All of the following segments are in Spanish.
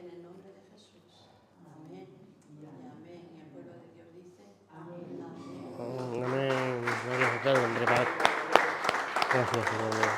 En el nombre de Jesús. Amén. Y amén. Y el pueblo de Dios dice amén. Amén. Amén. Gloria a Dios, hombre, Padre. Gracias, Señor mío.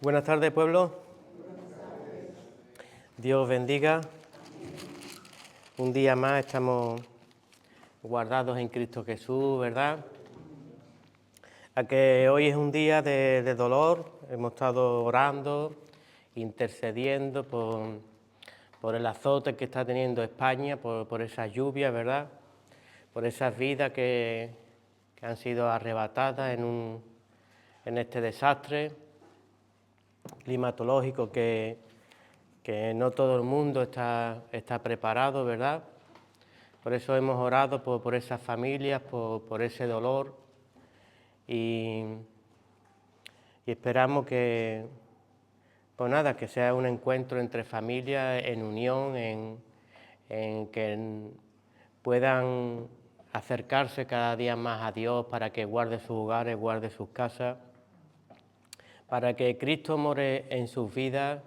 Buenas tardes, pueblo. Dios bendiga. Un día más estamos guardados en Cristo Jesús, ¿verdad? A que hoy es un día de dolor. Hemos estado orando, intercediendo por el azote que está teniendo España, por esas lluvias, ¿verdad? Por esas vidas que han sido arrebatadas en este desastre climatológico que no todo el mundo está preparado, ¿verdad? Por eso hemos orado por esas familias, por ese dolor y esperamos que, pues nada, que sea un encuentro entre familias en unión, en que puedan acercarse cada día más a Dios para que guarde sus hogares, guarde sus casas, para que Cristo more en sus vidas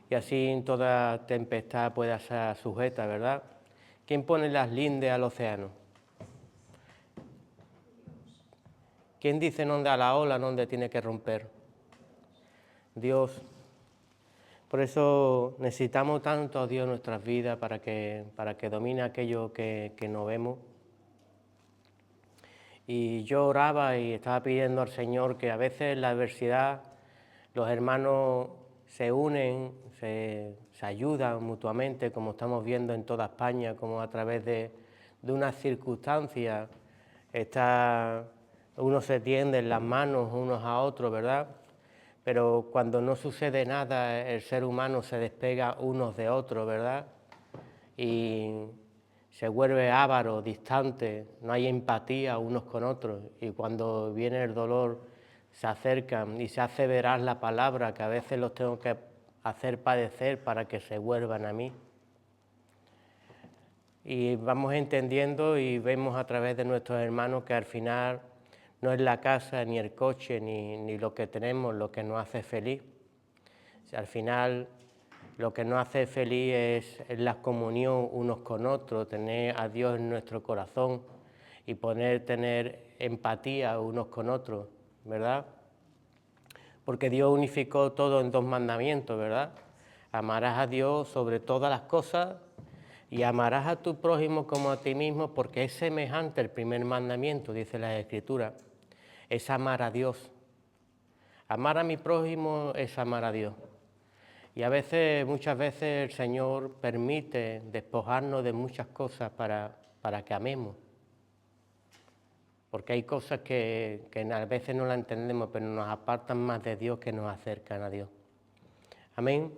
y así toda tempestad pueda ser sujeta, ¿verdad? ¿Quién pone las lindes al océano? ¿Quién dice dónde a la ola, dónde tiene que romper? Dios. Por eso necesitamos tanto a Dios en nuestras vidas para que domine aquello que no vemos. Y yo oraba y estaba pidiendo al Señor que a veces en la adversidad los hermanos se unen, se ayudan mutuamente, como estamos viendo en toda España, como a través de unas circunstancias unos se tienden las manos unos a otros, ¿verdad? Pero cuando no sucede nada, el ser humano se despega unos de otros, ¿verdad? Y se vuelve avaro, distante, no hay empatía unos con otros. Y cuando viene el dolor, se acercan y se hace veraz la palabra, que a veces los tengo que hacer padecer para que se vuelvan a mí. Y vamos entendiendo y vemos a través de nuestros hermanos que al final no es la casa, ni el coche, ni lo que tenemos lo que nos hace feliz. O sea, al final lo que nos hace feliz es la comunión unos con otros, tener a Dios en nuestro corazón y tener empatía unos con otros, ¿verdad? Porque Dios unificó todo en 2 mandamientos, ¿verdad? Amarás a Dios sobre todas las cosas y amarás a tu prójimo como a ti mismo, porque es semejante el primer mandamiento, dice la Escritura, es amar a Dios. Amar a mi prójimo es amar a Dios. Y muchas veces el Señor permite despojarnos de muchas cosas para que amemos. Porque hay cosas que a veces no las entendemos, pero nos apartan más de Dios que nos acercan a Dios. Amén.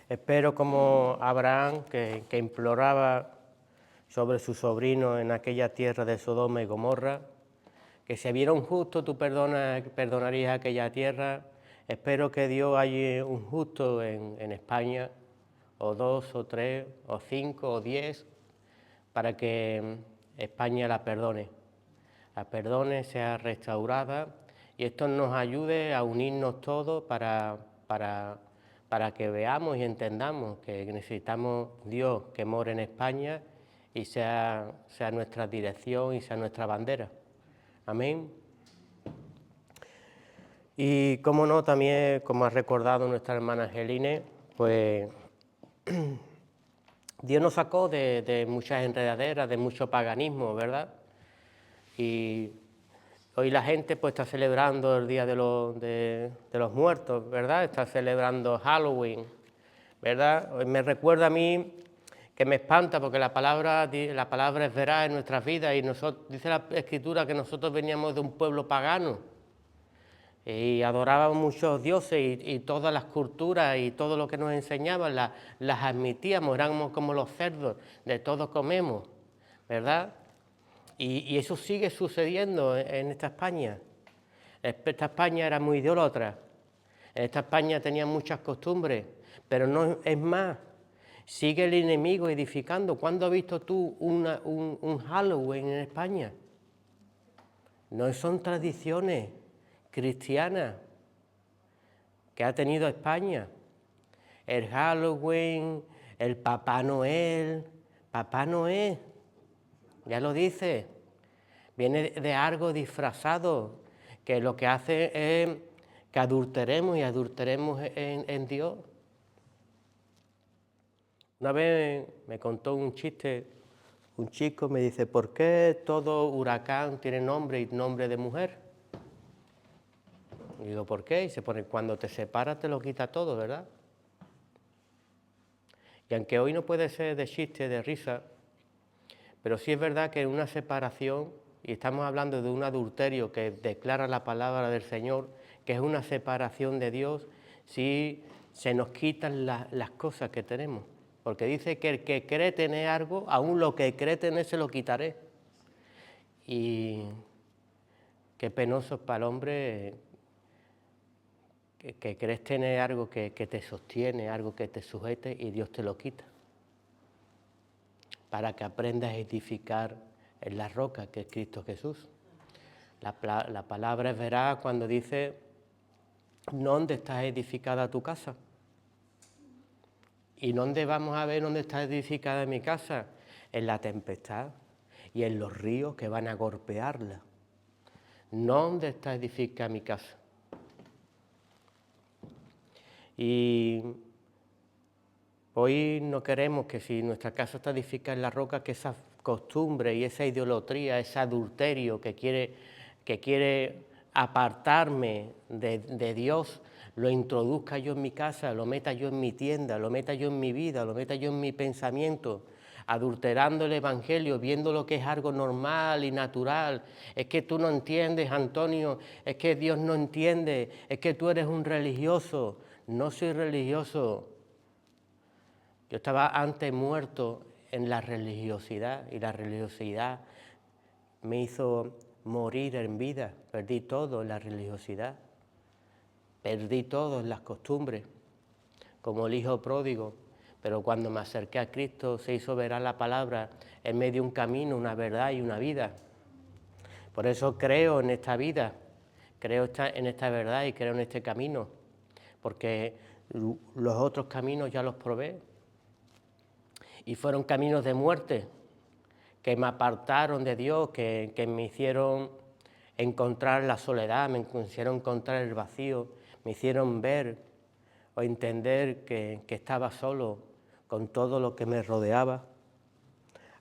Espero como Abraham, que imploraba sobre su sobrino en aquella tierra de Sodoma y Gomorra, que si hubiera un justo, tú perdonarías aquella tierra. Espero que Dios haya un justo en España, o 2, o 3, o 5, o 10, para que España la perdone, sea restaurada, y esto nos ayude a unirnos todos para que veamos y entendamos que necesitamos Dios que more en España y sea nuestra dirección y sea nuestra bandera. Amén. Y como no, también, como ha recordado nuestra hermana Angeline, pues Dios nos sacó de muchas enredaderas, de mucho paganismo, ¿verdad? Y hoy la gente pues está celebrando el Día de los Muertos, ¿verdad? Está celebrando Halloween, ¿verdad? Hoy me recuerda a mí que me espanta porque la palabra es veraz en nuestras vidas y dice la Escritura que nosotros veníamos de un pueblo pagano y adorábamos muchos dioses y todas las culturas y todo lo que nos enseñaban las admitíamos, éramos como los cerdos, de todos comemos, ¿verdad? Y eso sigue sucediendo en esta España. Esta España era muy idólatra, en esta España tenía muchas costumbres, pero no es más. Sigue el enemigo edificando. ¿Cuándo has visto tú un Halloween en España? No son tradiciones cristianas que ha tenido España. El Halloween, el Papá Noel, ya lo dice, viene de algo disfrazado, que lo que hace es que adulteremos en Dios. Una vez me contó un chiste, un chico me dice, ¿por qué todo huracán tiene nombre y nombre de mujer? Y digo, ¿por qué? Y se pone, cuando te separas te lo quita todo, ¿verdad? Y aunque hoy no puede ser de chiste, de risa, pero sí es verdad que en una separación, y estamos hablando de un adulterio que declara la palabra del Señor, que es una separación de Dios, sí se nos quitan las cosas que tenemos. Porque dice que el que cree tener algo, aún lo que cree tener se lo quitaré. Y qué penoso es para el hombre que crees tener algo que te sostiene, algo que te sujete y Dios te lo quita. Para que aprendas a edificar en la roca que es Cristo Jesús. La palabra es veraz cuando dice, ¿dónde está edificada tu casa? ¿Y dónde vamos a ver dónde está edificada mi casa? En la tempestad y en los ríos que van a golpearla. ¿Dónde está edificada mi casa? Y hoy no queremos que si nuestra casa está edificada en la roca, que esa costumbre y esa idolatría, ese adulterio que quiere apartarme de Dios, lo introduzca yo en mi casa, lo meta yo en mi tienda, lo meta yo en mi vida, lo meta yo en mi pensamiento, adulterando el Evangelio, viendo lo que es algo normal y natural. Es que tú no entiendes, Antonio, es que Dios no entiende, es que tú eres un religioso. No soy religioso. Yo estaba antes muerto en la religiosidad y la religiosidad me hizo morir en vida. Perdí todo en la religiosidad, perdí todo en las costumbres, como el hijo pródigo. Pero cuando me acerqué a Cristo se hizo veraz la palabra en medio de un camino, una verdad y una vida. Por eso creo en esta vida, creo en esta verdad y creo en este camino, porque los otros caminos ya los probé. Y fueron caminos de muerte que me apartaron de Dios, que me hicieron encontrar la soledad, me hicieron encontrar el vacío, me hicieron ver o entender que estaba solo con todo lo que me rodeaba,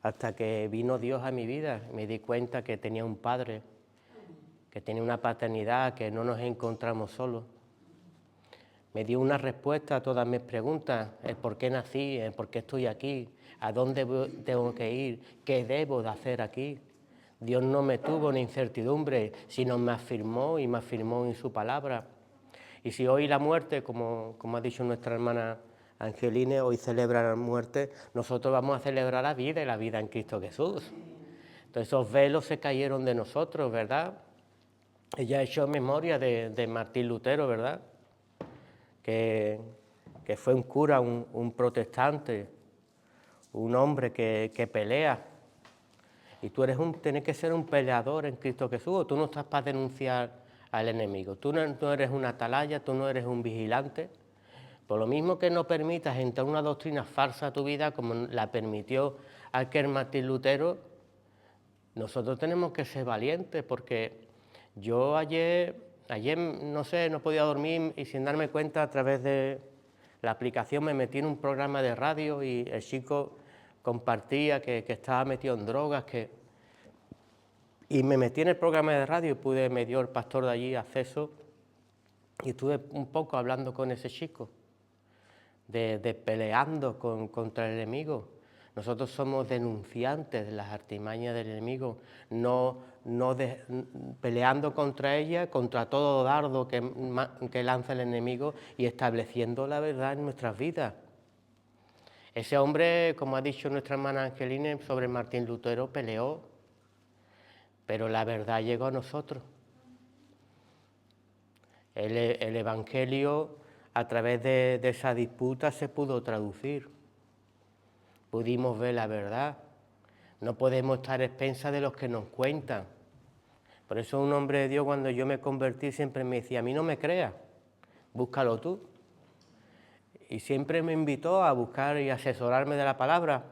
hasta que vino Dios a mi vida. Me di cuenta que tenía un Padre, que tenía una paternidad, que no nos encontramos solos. Me dio una respuesta a todas mis preguntas, el por qué nací, el por qué estoy aquí, a dónde tengo que ir, qué debo de hacer aquí. Dios no me tuvo en incertidumbre, sino me afirmó y me afirmó en su palabra. Y si hoy la muerte, como ha dicho nuestra hermana Angeline, hoy celebra la muerte, nosotros vamos a celebrar la vida y la vida en Cristo Jesús. Entonces esos velos se cayeron de nosotros, ¿verdad? Ella ha hecho memoria de Martín Lutero, ¿verdad? Que fue un cura, un protestante, un hombre que pelea. Y tú tienes que ser un peleador en Cristo Jesús. Tú no estás para denunciar al enemigo. Tú no eres una atalaya, tú no eres un vigilante. Por lo mismo que no permitas entrar una doctrina falsa a tu vida, como la permitió aquel Martín Lutero, nosotros tenemos que ser valientes, porque yo ayer no sé, no podía dormir y sin darme cuenta a través de la aplicación me metí en un programa de radio y el chico compartía que estaba metido en drogas, y me metí en el programa de radio y me dio el pastor de allí acceso y estuve un poco hablando con ese chico, de peleando contra el enemigo. Nosotros somos denunciantes de las artimañas del enemigo, peleando contra ella, contra todo dardo que lanza el enemigo y estableciendo la verdad en nuestras vidas. Ese hombre, como ha dicho nuestra hermana Angeline sobre Martín Lutero, peleó, pero la verdad llegó a nosotros. El Evangelio, a través de esa disputa, se pudo traducir. Pudimos ver la verdad. No podemos estar a expensas de los que nos cuentan. Por eso un hombre de Dios, cuando yo me convertí, siempre me decía, a mí no me creas, búscalo tú. Y siempre me invitó a buscar y asesorarme de la palabra.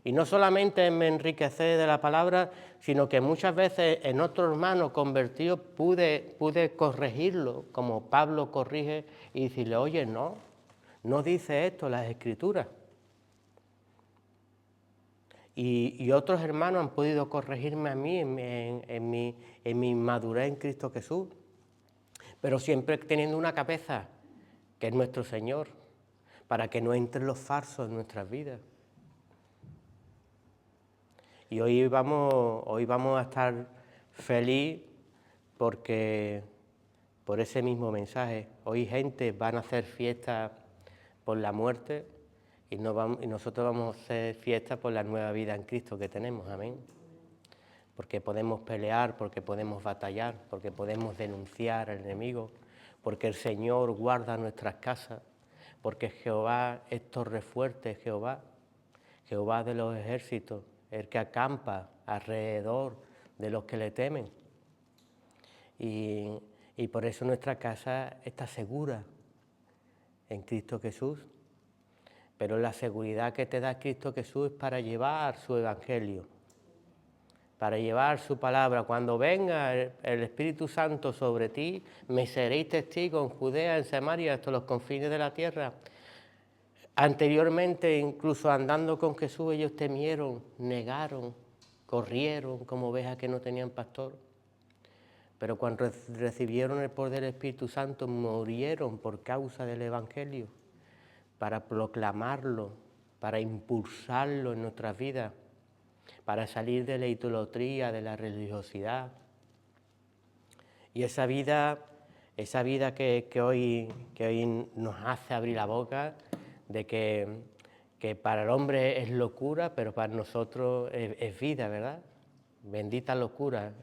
Y no solamente me enriquecí de la palabra, sino que muchas veces en otro hermano convertido pude corregirlo, como Pablo corrige, y decirle, oye, no dice esto las Escrituras. Y otros hermanos han podido corregirme a mí en mi madurez en Cristo Jesús, pero siempre teniendo una cabeza, que es nuestro Señor, para que no entren los falsos en nuestras vidas. Y hoy vamos a estar feliz por ese mismo mensaje. Hoy gente van a hacer fiesta por la muerte y nosotros vamos a hacer fiesta por la nueva vida en Cristo que tenemos, amén. Porque podemos pelear, porque podemos batallar, porque podemos denunciar al enemigo, porque el Señor guarda nuestras casas, porque Jehová es torre fuerte, Jehová de los ejércitos, el que acampa alrededor de los que le temen. Y por eso nuestra casa está segura en Cristo Jesús. Pero la seguridad que te da Cristo Jesús es para llevar su evangelio, para llevar su palabra. Cuando venga el Espíritu Santo sobre ti, me seréis testigos en Judea, en Samaria, hasta los confines de la tierra. Anteriormente, incluso andando con Jesús, ellos temieron, negaron, corrieron como ovejas que no tenían pastor. Pero cuando recibieron el poder del Espíritu Santo, murieron por causa del evangelio, para proclamarlo, para impulsarlo en nuestras vidas, para salir de la idolatría, de la religiosidad. Y esa vida que hoy nos hace abrir la boca, de que para el hombre es locura, pero para nosotros es vida, ¿verdad? Bendita locura,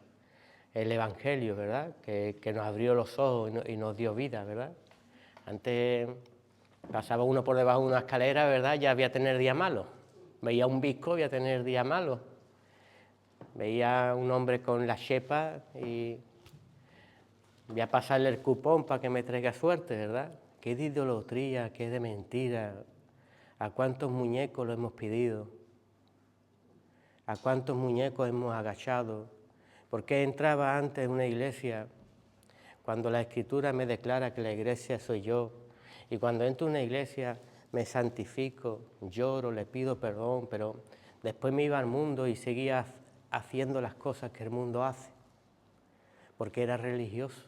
el Evangelio, ¿verdad? Que nos abrió los ojos y nos dio vida, ¿verdad? Antes pasaba uno por debajo de una escalera, ¿verdad? Ya había tener día malo. Veía un visco, había tener día malo. Veía un hombre con la chepa y voy a pasarle el cupón para que me traiga suerte, ¿verdad? Qué de idolatría, qué de mentira. ¿A cuántos muñecos lo hemos pedido? ¿A cuántos muñecos hemos agachado? ¿Por qué entraba antes en una iglesia cuando la Escritura me declara que la iglesia soy yo? Y cuando entro en una iglesia me santifico, lloro, le pido perdón, pero después me iba al mundo y seguía haciendo las cosas que el mundo hace, porque era religioso.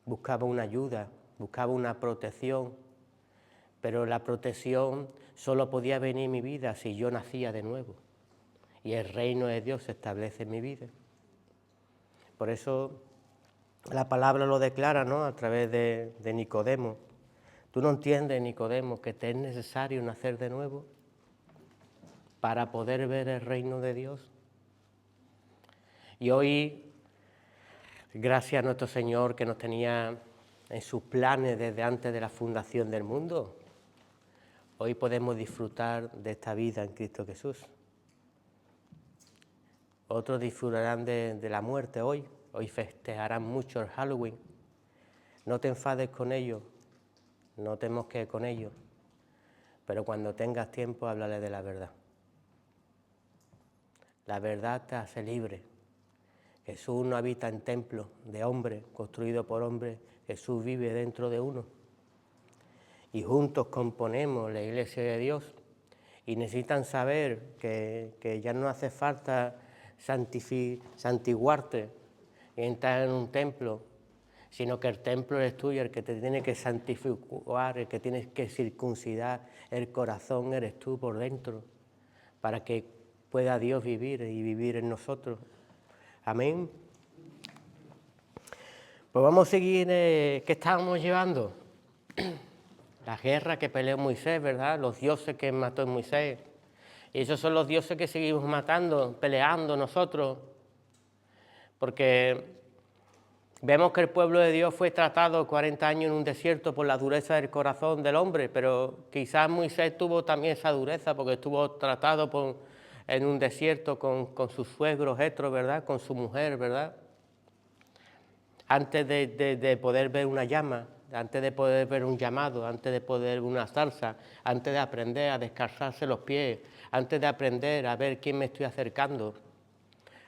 Buscaba una ayuda, buscaba una protección, pero la protección solo podía venir en mi vida si yo nacía de nuevo y el reino de Dios se establece en mi vida. Por eso la palabra lo declara, ¿no?, a través de Nicodemo. ¿Tú no entiendes, Nicodemo, que te es necesario nacer de nuevo para poder ver el reino de Dios? Y hoy, gracias a nuestro Señor que nos tenía en sus planes desde antes de la fundación del mundo, hoy podemos disfrutar de esta vida en Cristo Jesús. Otros disfrutarán de la muerte hoy festejarán mucho el Halloween. No te enfades con ellos, no te mosques con ellos, pero cuando tengas tiempo, háblale de la verdad. La verdad te hace libre. Jesús no habita en templos de hombres, construidos por hombres. Jesús vive dentro de uno. Y juntos componemos la iglesia de Dios. Y necesitan saber que ya no hace falta santiguarte y entrar en un templo, sino que el templo eres tú y el que te tiene que santificar, el que tienes que circuncidar el corazón eres tú por dentro, para que pueda Dios vivir y vivir en nosotros. Amén. Pues vamos a seguir, ¿qué estábamos llevando? La guerra que peleó Moisés, ¿verdad? Los dioses que mató Moisés. Y esos son los dioses que seguimos matando, peleando nosotros. Porque vemos que el pueblo de Dios fue tratado 40 años en un desierto por la dureza del corazón del hombre, pero quizás Moisés tuvo también esa dureza porque estuvo tratado en un desierto con su suegro Jetro, ¿verdad? Con su mujer, ¿verdad? Antes de poder ver una llama, antes de poder ver un llamado, antes de poder ver una zarza, antes de aprender a descalzarse los pies, antes de aprender a ver quién me estoy acercando,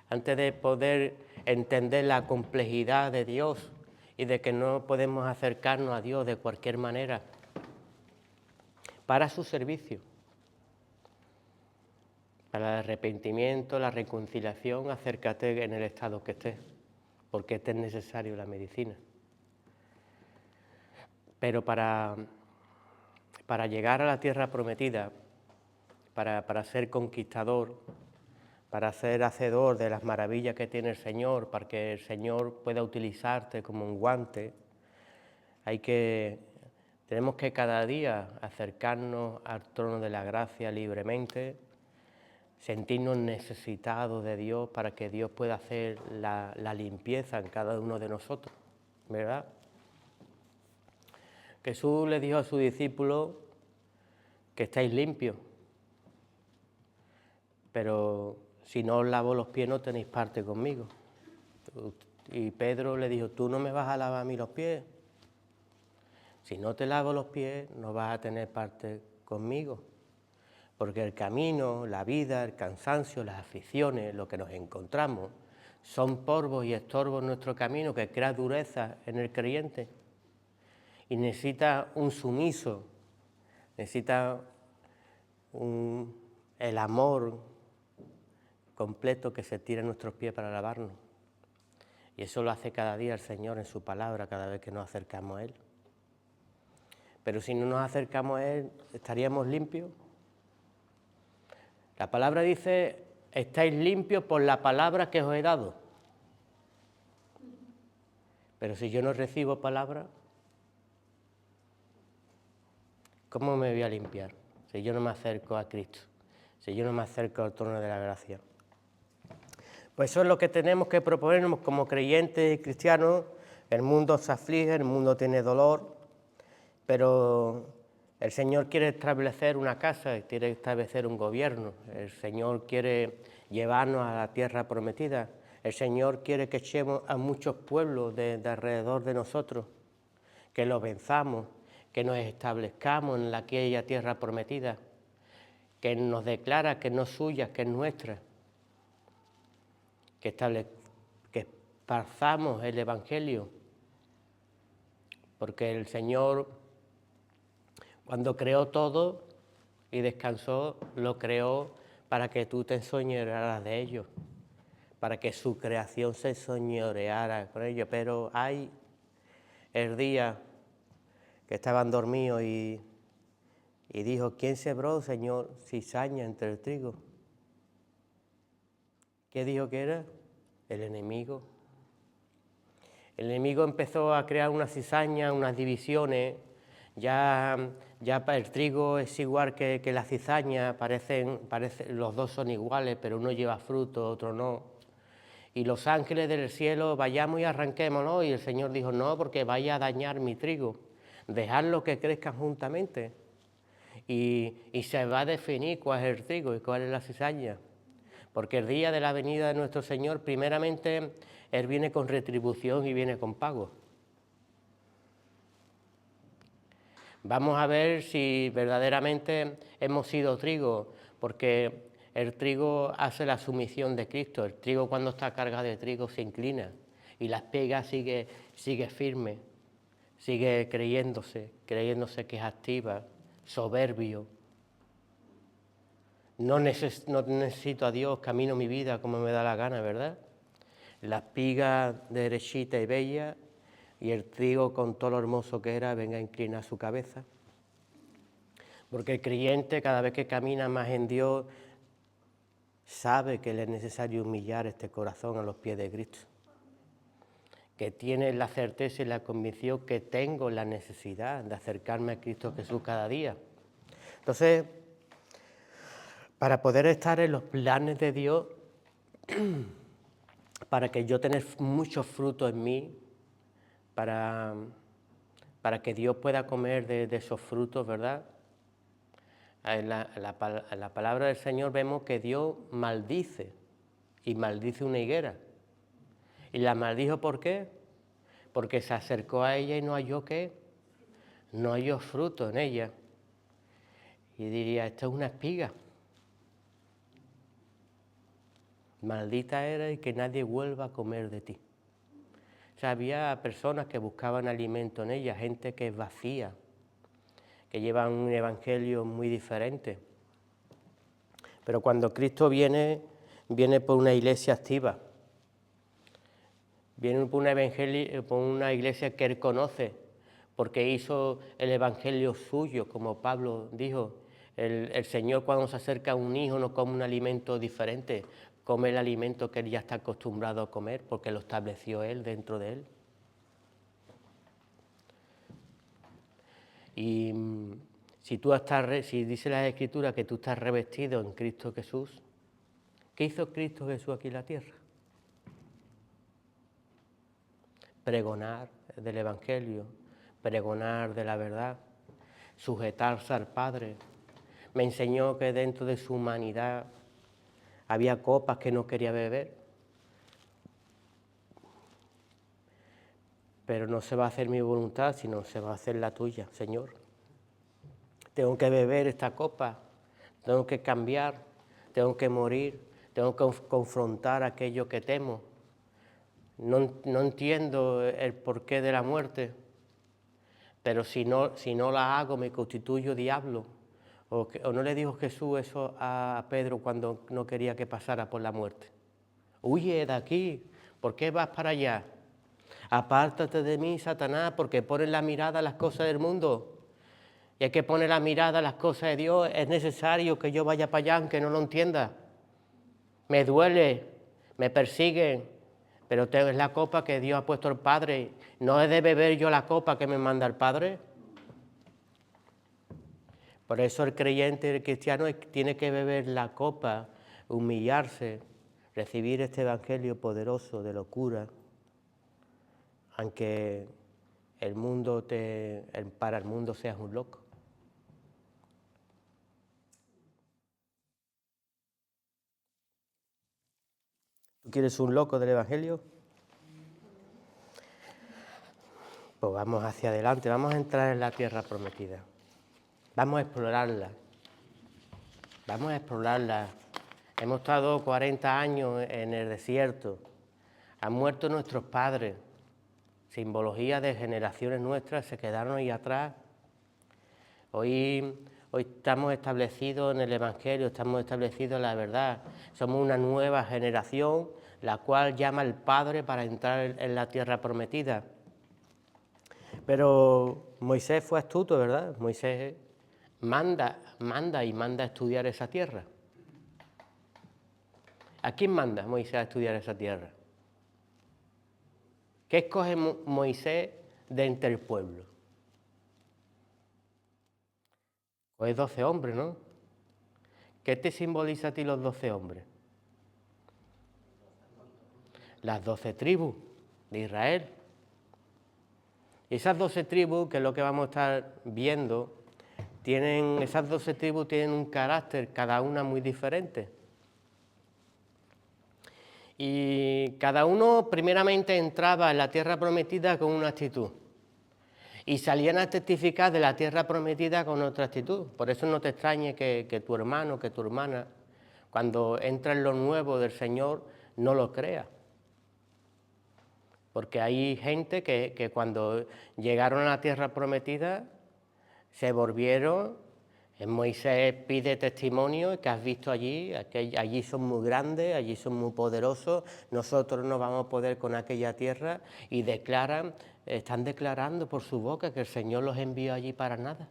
antes de poder entender la complejidad de Dios y de que no podemos acercarnos a Dios de cualquier manera, para su servicio, para el arrepentimiento, la reconciliación, acércate en el estado que estés, porque es necesario la medicina. Pero para llegar a la tierra prometida, para ser conquistador, para ser hacedor de las maravillas que tiene el Señor, para que el Señor pueda utilizarte como un guante, tenemos que cada día acercarnos al trono de la gracia libremente, sentirnos necesitados de Dios para que Dios pueda hacer la limpieza en cada uno de nosotros, ¿verdad? Jesús le dijo a sus discípulos que estáis limpios, pero si no os lavo los pies no tenéis parte conmigo. Y Pedro le dijo, tú no me vas a lavar a mí los pies. Si no te lavo los pies no vas a tener parte conmigo. Porque el camino, la vida, el cansancio, las aflicciones, lo que nos encontramos, son polvos y estorbos en nuestro camino que crea dureza en el creyente. Y necesita un sumiso, necesita el amor completo que se tire en nuestros pies para lavarnos. Y eso lo hace cada día el Señor en su palabra, cada vez que nos acercamos a Él. Pero si no nos acercamos a Él, ¿estaríamos limpios? La palabra dice, estáis limpios por la palabra que os he dado. Pero si yo no recibo palabra, ¿cómo me voy a limpiar? Si yo no me acerco a Cristo, si yo no me acerco al trono de la gracia. Pues eso es lo que tenemos que proponernos como creyentes y cristianos. El mundo se aflige, el mundo tiene dolor, pero el Señor quiere establecer una casa, quiere establecer un gobierno. El Señor quiere llevarnos a la tierra prometida. El Señor quiere que echemos a muchos pueblos de alrededor de nosotros, que los venzamos, que nos establezcamos en aquella tierra prometida, que nos declara que no es suya, que es nuestra, que esparzamos el Evangelio, porque el Señor, cuando creó todo y descansó, lo creó para que tú te enseñorearas de ellos, para que su creación se enseñoreara con ellos. Pero hay el día que estaban dormidos y dijo, ¿quién sembró, Señor, cizaña entre el trigo? ¿Qué dijo que era? El enemigo. El enemigo empezó a crear una cizaña, unas divisiones. Ya el trigo es igual que la cizaña, los dos son iguales, pero uno lleva fruto, otro no. Y los ángeles del cielo, vayamos y arranquémonos. Y el Señor dijo, no, porque vaya a dañar mi trigo. Dejadlo que crezcan juntamente. Y se va a definir cuál es el trigo y cuál es la cizaña. Porque el día de la venida de nuestro Señor, primeramente, Él viene con retribución y viene con pago. Vamos a ver si verdaderamente hemos sido trigo, porque el trigo hace la sumisión de Cristo. El trigo, cuando está cargado de trigo, se inclina y la espiga sigue firme, sigue creyéndose que es activa, soberbio. No necesito a Dios, camino mi vida como me da la gana, ¿verdad? La espiga derechita y bella, y el trigo, con todo lo hermoso que era, venga a inclinar su cabeza. Porque el creyente, cada vez que camina más en Dios, sabe que le es necesario humillar este corazón a los pies de Cristo. Que tiene la certeza y la convicción que tengo la necesidad de acercarme a Cristo Jesús cada día. Entonces, para poder estar en los planes de Dios, para que yo tenga muchos frutos en mí, para que Dios pueda comer de esos frutos, ¿verdad? En la palabra del Señor vemos que Dios maldice, y maldice una higuera. ¿Y la maldijo por qué? Porque se acercó a ella y no halló ¿qué? No halló fruto en ella. Y diría, esto es una espiga. Maldita era y que nadie vuelva a comer de ti. O sea, había personas que buscaban alimento en ella, gente que es vacía, que llevan un evangelio muy diferente. Pero cuando Cristo viene por una iglesia activa, viene por una iglesia que Él conoce, porque hizo el evangelio suyo, como Pablo dijo. El Señor, cuando se acerca a un hijo, no come un alimento diferente, come el alimento que Él ya está acostumbrado a comer, porque lo estableció Él dentro de Él. Y si dice la Escritura que tú estás revestido en Cristo Jesús, ¿qué hizo Cristo Jesús aquí en la tierra? Pregonar del Evangelio, pregonar de la verdad, sujetarse al Padre. Me enseñó que dentro de su humanidad había copas que no quería beber, pero no se va a hacer mi voluntad, sino se va a hacer la tuya, Señor. Tengo que beber esta copa, tengo que cambiar, tengo que morir, tengo que confrontar aquello que temo. No entiendo el porqué de la muerte, pero si no la hago me constituyo diablo. ¿O no le dijo Jesús eso a Pedro cuando no quería que pasara por la muerte? Huye de aquí, ¿por qué vas para allá? Apártate de mí, Satanás, porque pones la mirada a las cosas del mundo. Y hay que poner la mirada a las cosas de Dios. Es necesario que yo vaya para allá, aunque no lo entienda. Me duele, me persiguen, pero es la copa que Dios ha puesto el Padre. ¿No he de beber yo la copa que me manda el Padre? Por eso el creyente, el cristiano, tiene que beber la copa, humillarse, recibir este evangelio poderoso de locura, aunque para el mundo seas un loco. ¿Tú quieres un loco del evangelio? Pues vamos hacia adelante, vamos a entrar en la tierra prometida. Vamos a explorarla. Vamos a explorarla. Hemos estado 40 años en el desierto. Han muerto nuestros padres. Simbología de generaciones nuestras se quedaron ahí atrás. Hoy estamos establecidos en el Evangelio, estamos establecidos en la verdad. Somos una nueva generación, la cual llama al Padre para entrar en la tierra prometida. Pero Moisés fue astuto, ¿verdad? Moisés manda a estudiar esa tierra. ¿A quién manda Moisés a estudiar esa tierra? ¿Qué escoge Moisés de entre el pueblo? Pues 12 hombres, ¿no? ¿Qué te simboliza a ti los 12 hombres? Las 12 tribus de Israel. Y esas 12 tribus, que es lo que vamos a estar viendo, esas 12 tribus tienen un carácter, cada una muy diferente. Y cada uno primeramente entraba en la tierra prometida con una actitud. y salían a testificar de la tierra prometida con otra actitud. Por eso no te extrañe que tu hermano, que tu hermana, cuando entra en lo nuevo del Señor, no lo crea. Porque hay gente que cuando llegaron a la tierra prometida se volvieron. Moisés pide testimonio que has visto allí, allí son muy grandes, allí son muy poderosos, nosotros no vamos a poder con aquella tierra, y están declarando por su boca que el Señor los envió allí para nada.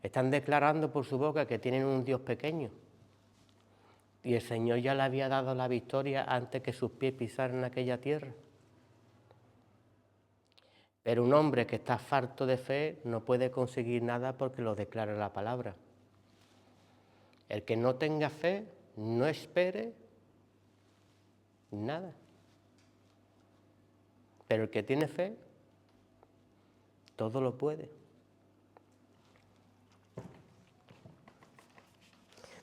Están declarando por su boca que tienen un Dios pequeño. Y el Señor ya le había dado la victoria antes que sus pies pisaran aquella tierra. Pero un hombre que está farto de fe no puede conseguir nada porque lo declara la palabra. El que no tenga fe, no espere nada. Pero el que tiene fe, todo lo puede.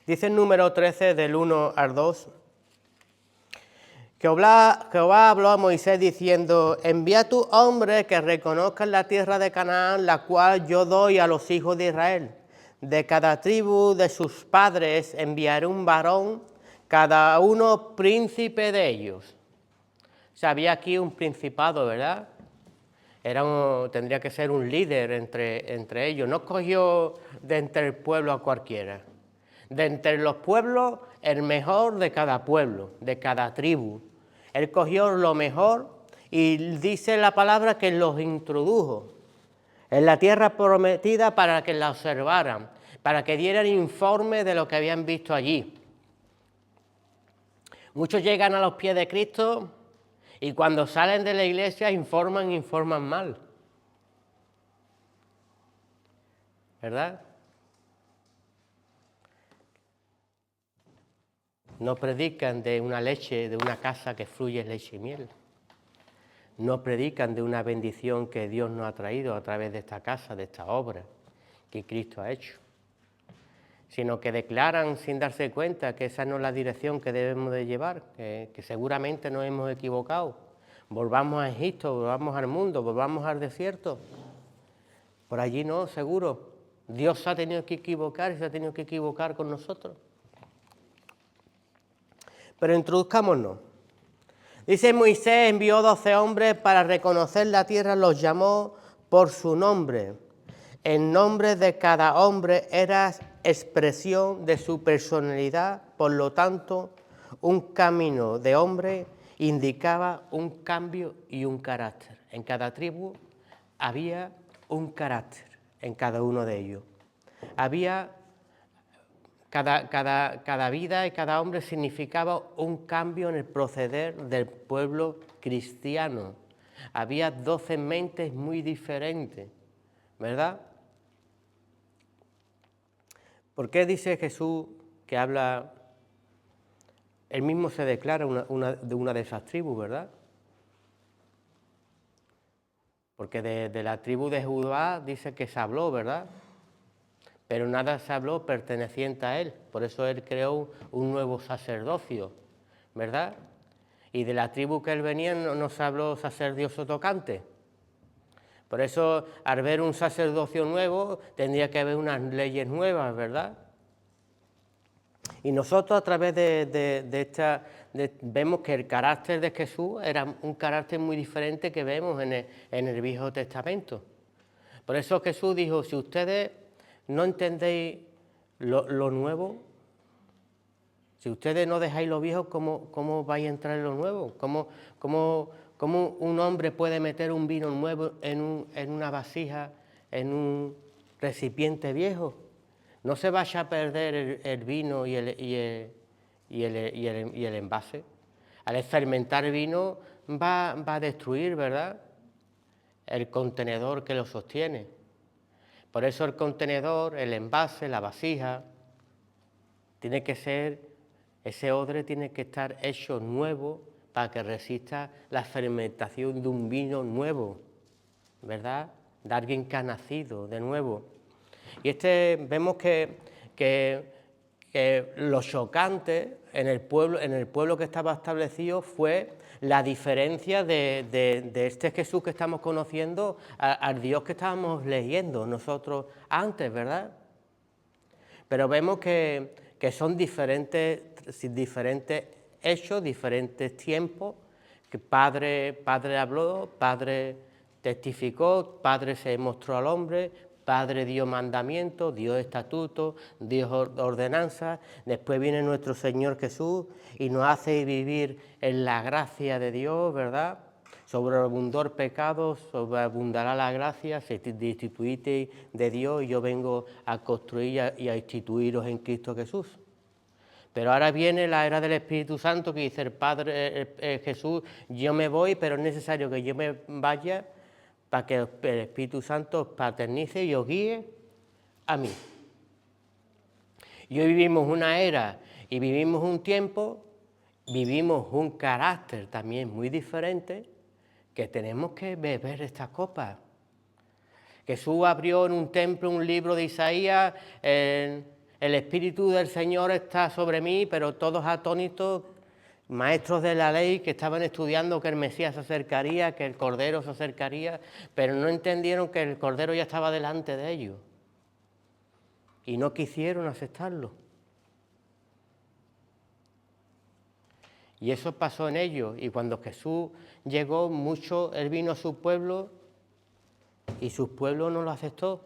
Dice el número 13 del 1 al 2. Jehová habló a Moisés diciendo: envía a tus hombres que reconozcan la tierra de Canaán, la cual yo doy a los hijos de Israel. De cada tribu de sus padres enviaré un varón, cada uno príncipe de ellos. O sea, había aquí un principado, ¿verdad? Tendría que ser un líder entre ellos. No escogió de entre el pueblo a cualquiera. De entre los pueblos, el mejor de cada pueblo, de cada tribu. Él cogió lo mejor y dice la palabra que los introdujo en la tierra prometida para que la observaran, para que dieran informe de lo que habían visto allí. Muchos llegan a los pies de Cristo y cuando salen de la iglesia informan mal. ¿Verdad? No predican de una casa que fluye leche y miel. No predican de una bendición que Dios nos ha traído a través de esta casa, de esta obra que Cristo ha hecho. Sino que declaran sin darse cuenta que esa no es la dirección que debemos de llevar, que seguramente nos hemos equivocado. Volvamos a Egipto, volvamos al mundo, volvamos al desierto. Por allí no, seguro. Dios se ha tenido que equivocar y se ha tenido que equivocar con nosotros. Pero introduzcámonos. Dice: Moisés envió 12 hombres para reconocer la tierra, los llamó por su nombre. El nombre de cada hombre era expresión de su personalidad, por lo tanto, un camino de hombre indicaba un cambio y un carácter. En cada tribu había un carácter, en cada uno de ellos. Había cada vida y cada hombre significaba un cambio en el proceder del pueblo cristiano. Había 12 mentes muy diferentes, ¿verdad? ¿Por qué dice Jesús que habla? Él mismo se declara de una de esas tribus, ¿verdad? Porque de la tribu de Judá dice que se habló, ¿verdad? Pero nada se habló perteneciente a él. Por eso él creó un nuevo sacerdocio, ¿verdad? Y de la tribu que él venía no se habló sacerdocio tocante. Por eso, al ver un sacerdocio nuevo, tendría que haber unas leyes nuevas, ¿verdad? Y nosotros a través vemos que el carácter de Jesús era un carácter muy diferente que vemos en el Viejo Testamento. Por eso Jesús dijo: si ustedes no entendéis lo nuevo, si ustedes no dejáis lo viejo, ¿cómo vais a entrar en lo nuevo? ¿Cómo un hombre puede meter un vino nuevo en una vasija, en un recipiente viejo? No se vaya a perder el vino y el envase. Al fermentar el vino va a destruir, ¿verdad?, el contenedor que lo sostiene. Por eso el contenedor, el envase, la vasija, tiene que ser, ese odre tiene que estar hecho nuevo para que resista la fermentación de un vino nuevo, ¿verdad?, de alguien que ha nacido de nuevo. Y vemos que lo chocante en el pueblo que estaba establecido fue la diferencia de este Jesús que estamos conociendo al Dios que estábamos leyendo nosotros antes, ¿verdad? Pero vemos que son diferentes hechos, diferentes tiempos, que Padre habló, Padre testificó, Padre se mostró al hombre, Padre dio mandamientos, dio estatutos, dio ordenanzas, después viene nuestro Señor Jesús y nos hace vivir en la gracia de Dios, ¿verdad? Sobreabundó el pecado, sobreabundará la gracia, se destituisteis de Dios y yo vengo a construir y a instituiros en Cristo Jesús. Pero ahora viene la era del Espíritu Santo que dice el Padre Jesús, yo me voy, pero es necesario que yo me vaya para que el Espíritu Santo os paternice y os guíe a mí. Y hoy vivimos una era y vivimos un tiempo, vivimos un carácter también muy diferente, que tenemos que beber esta copa. Jesús abrió en un templo un libro de Isaías, el Espíritu del Señor está sobre mí, pero todos atónitos, maestros de la ley que estaban estudiando que el Mesías se acercaría, que el Cordero se acercaría, pero no entendieron que el Cordero ya estaba delante de ellos y no quisieron aceptarlo. Y eso pasó en ellos, y cuando Jesús llegó, él vino a su pueblo y su pueblo no lo aceptó.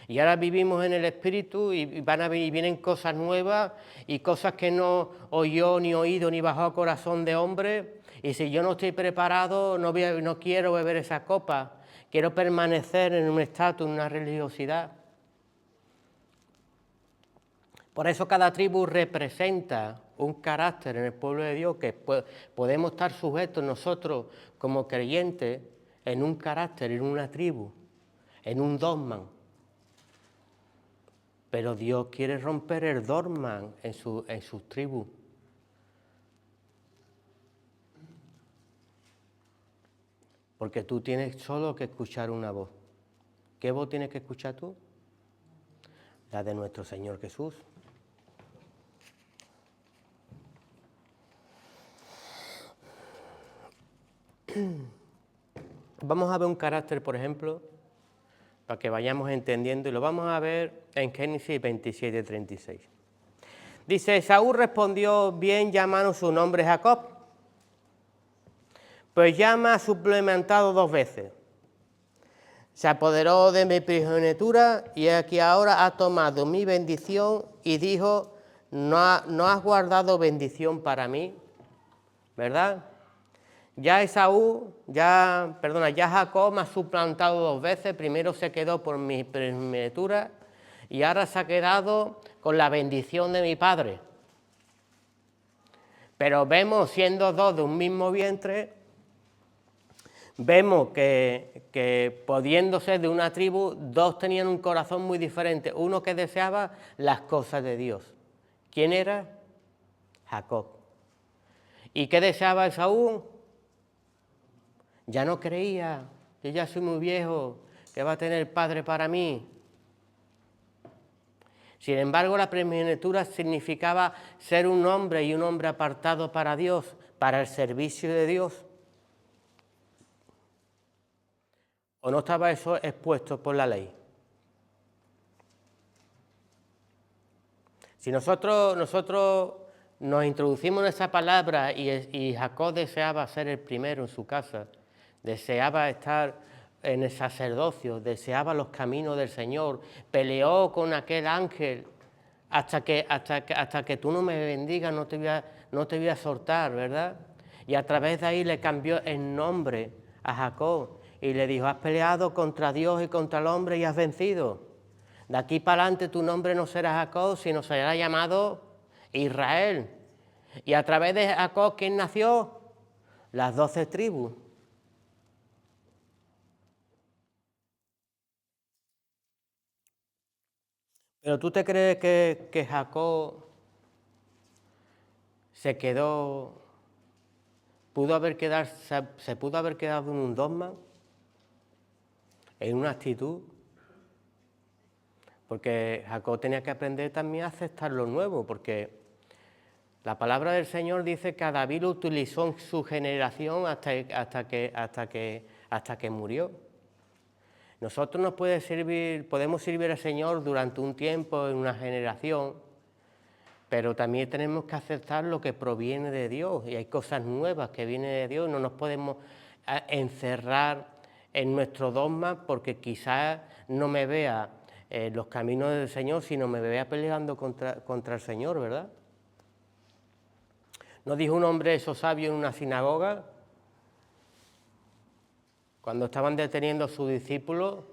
Y ahora vivimos en el Espíritu y vienen cosas nuevas y cosas que no oyó ni oído ni bajó a corazón de hombre. Y si yo no estoy preparado, no quiero beber esa copa, quiero permanecer en un estatus, en una religiosidad. Por eso cada tribu representa un carácter en el pueblo de Dios que podemos estar sujetos nosotros como creyentes en un carácter, en una tribu, en un dogma. Pero Dios quiere romper el dogma en sus tribus. Porque tú tienes solo que escuchar una voz. ¿Qué voz tienes que escuchar tú? La de nuestro Señor Jesús. Vamos a ver un carácter, por ejemplo, para que vayamos entendiendo, y lo vamos a ver en Génesis 27:36. Dice, Esaú respondió, bien llamaron su nombre Jacob, pues ya me ha suplementado 2 veces. Se apoderó de mi primogenitura y aquí ahora ha tomado mi bendición y dijo, no has guardado bendición para mí, ¿verdad? Ya Jacob me ha suplantado 2 veces, primero se quedó por mi primogenitura y ahora se ha quedado con la bendición de mi padre. Pero vemos, siendo 2 de un mismo vientre, vemos que pudiendo ser de una tribu, 2 tenían un corazón muy diferente. Uno que deseaba las cosas de Dios. ¿Quién era? Jacob. ¿Y qué deseaba Esaú? Ya no creía, yo ya soy muy viejo, ¿qué va a tener padre para mí? Sin embargo, la primogenitura significaba ser un hombre y un hombre apartado para Dios, para el servicio de Dios. ¿O no estaba eso expuesto por la ley? Si nosotros nos introducimos en esa palabra y Jacob deseaba ser el primero en su casa, deseaba estar en el sacerdocio, deseaba los caminos del Señor, peleó con aquel ángel hasta que tú no me bendigas, no te voy a soltar, ¿verdad? Y a través de ahí le cambió el nombre a Jacob y le dijo, has peleado contra Dios y contra el hombre y has vencido. De aquí para adelante tu nombre no será Jacob, sino será llamado Israel. Y a través de Jacob, ¿quién nació? Las 12 tribus. ¿Pero tú te crees que Jacob se pudo haber quedado en un dogma, en una actitud? porque Jacob tenía que aprender también a aceptar lo nuevo, porque la palabra del Señor dice que a David lo utilizó en su generación hasta que murió. Nosotros podemos servir al Señor durante un tiempo, en una generación, pero también tenemos que aceptar lo que proviene de Dios, y hay cosas nuevas que vienen de Dios. No nos podemos encerrar en nuestro dogma, porque quizás no me vea los caminos del Señor, sino me vea peleando contra el Señor, ¿verdad? ¿No dijo un hombre eso sabio en una sinagoga? Cuando estaban deteniendo a sus discípulos,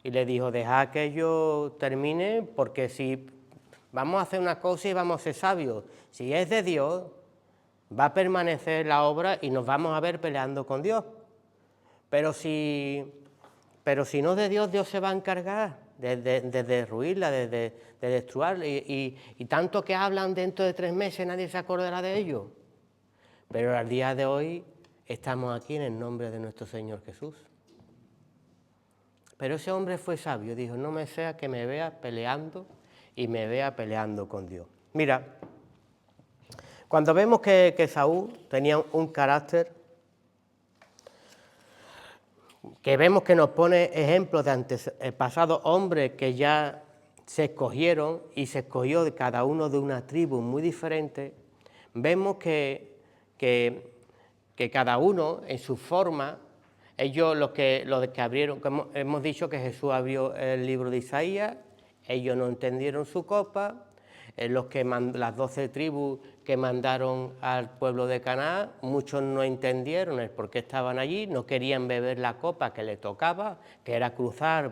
y le dijo: dejad que yo termine, porque si vamos a hacer una cosa y vamos a ser sabios, si es de Dios, va a permanecer la obra y nos vamos a ver peleando con Dios. Pero si no es de Dios, Dios se va a encargar de derruirla, de destruirla, y tanto que hablan dentro de 3 meses, nadie se acordará de ello. Pero al día de hoy estamos aquí en el nombre de nuestro Señor Jesús. Pero ese hombre fue sabio, dijo: no me sea que me vea peleando y me vea peleando con Dios. Mira, cuando vemos que Saúl tenía un carácter, que vemos que nos pone ejemplos de pasados hombres que ya se escogieron, y se escogió de cada uno de una tribu muy diferente, vemos que cada uno en su forma, ellos los que abrieron, como hemos dicho que Jesús abrió el libro de Isaías, ellos no entendieron su copa. Las 12 tribus que mandaron al pueblo de Canaán, muchos no entendieron el por qué estaban allí, no querían beber la copa que les tocaba, que era cruzar,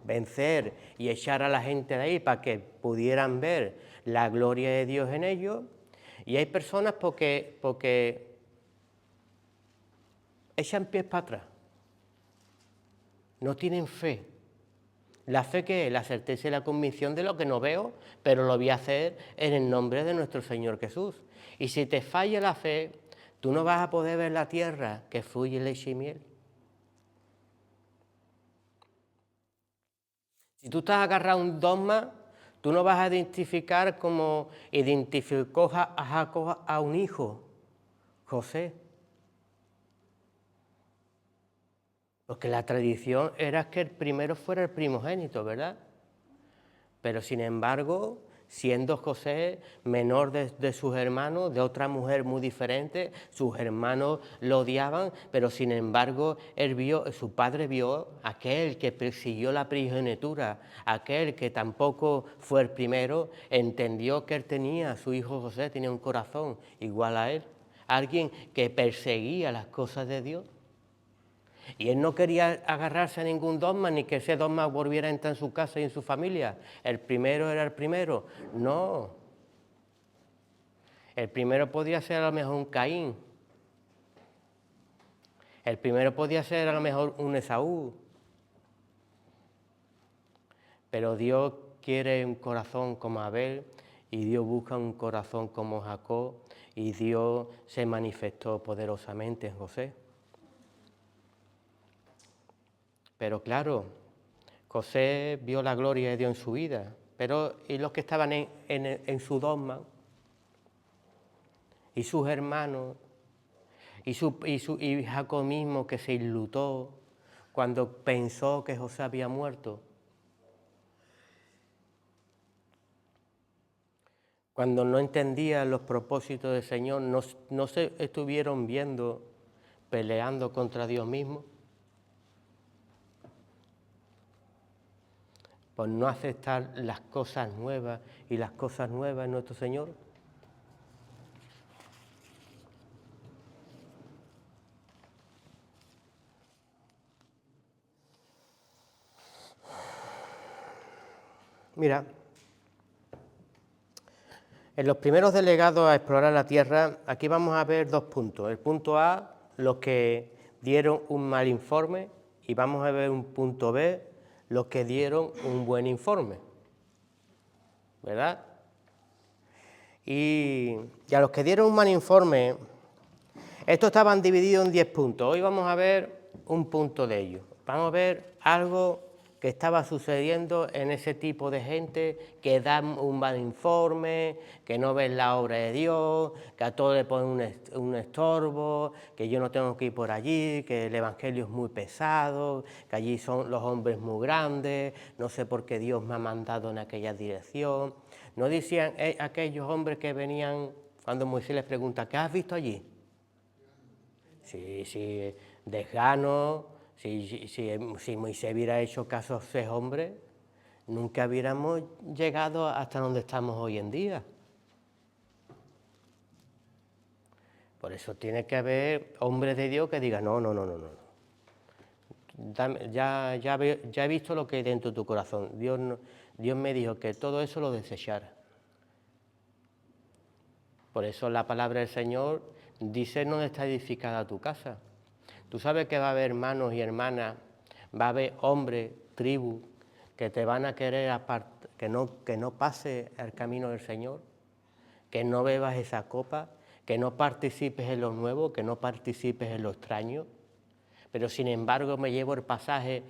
vencer y echar a la gente de ahí para que pudieran ver la gloria de Dios en ellos. Y hay personas porque echan pies para atrás, no tienen fe. La fe, que es la certeza y la convicción de lo que no veo, pero lo voy a hacer en el nombre de nuestro Señor Jesús. Y si te falla la fe, tú no vas a poder ver la tierra que fluye leche y miel. Si tú estás agarrado a un dogma, tú no vas a identificar como identificó a Jacob a un hijo, José. Porque la tradición era que el primero fuera el primogénito, ¿verdad? Pero sin embargo, siendo José menor de sus hermanos, de otra mujer muy diferente, sus hermanos lo odiaban, pero sin embargo su padre vio aquel que persiguió la primogenitura, aquel que tampoco fue el primero, entendió que él tenía, su hijo José tenía un corazón igual a él, alguien que perseguía las cosas de Dios. Y él no quería agarrarse a ningún dogma, ni que ese dogma volviera a entrar en su casa y en su familia. El primero era el primero. No. El primero podía ser a lo mejor un Caín. El primero podía ser a lo mejor un Esaú. Pero Dios quiere un corazón como Abel, y Dios busca un corazón como Jacob, y Dios se manifestó poderosamente en José. Pero claro, José vio la gloria de Dios en su vida, pero y los que estaban en su dogma, y sus hermanos, y Jacob mismo, que se enlutó cuando pensó que José había muerto, cuando no entendían los propósitos del Señor, no se estuvieron viendo peleando contra Dios mismo, por no aceptar las cosas nuevas y las cosas nuevas en nuestro Señor. Mira, en los primeros delegados a explorar la tierra, aquí vamos a ver 2 puntos. El punto A, los que dieron un mal informe, y vamos a ver un punto B, los que dieron un buen informe, ¿verdad? Y a los que dieron un mal informe, estos estaban divididos en 10 puntos. Hoy vamos a ver un punto de ellos. Vamos a ver algo que estaba sucediendo en ese tipo de gente que da un mal informe, que no ven la obra de Dios, que a todo le ponen un estorbo, que yo no tengo que ir por allí, que el evangelio es muy pesado, que allí son los hombres muy grandes, no sé por qué Dios me ha mandado en aquella dirección. ¿No decían aquellos hombres que venían cuando Moisés les pregunta, ¿qué has visto allí? Sí, desgano. Si Moisés hubiera hecho caso a ese hombre, nunca hubiéramos llegado hasta donde estamos hoy en día. Por eso tiene que haber hombres de Dios que digan, no. Ya he visto lo que hay dentro de tu corazón. Dios me dijo que todo eso lo desechara. Por eso la palabra del Señor dice dónde está edificada tu casa. Tú sabes que va a haber hermanos y hermanas, va a haber hombres, tribus, que te van a querer que no pase el camino del Señor, que no bebas esa copa, que no participes en lo nuevo, que no participes en lo extraño. Pero sin embargo me llevo el pasaje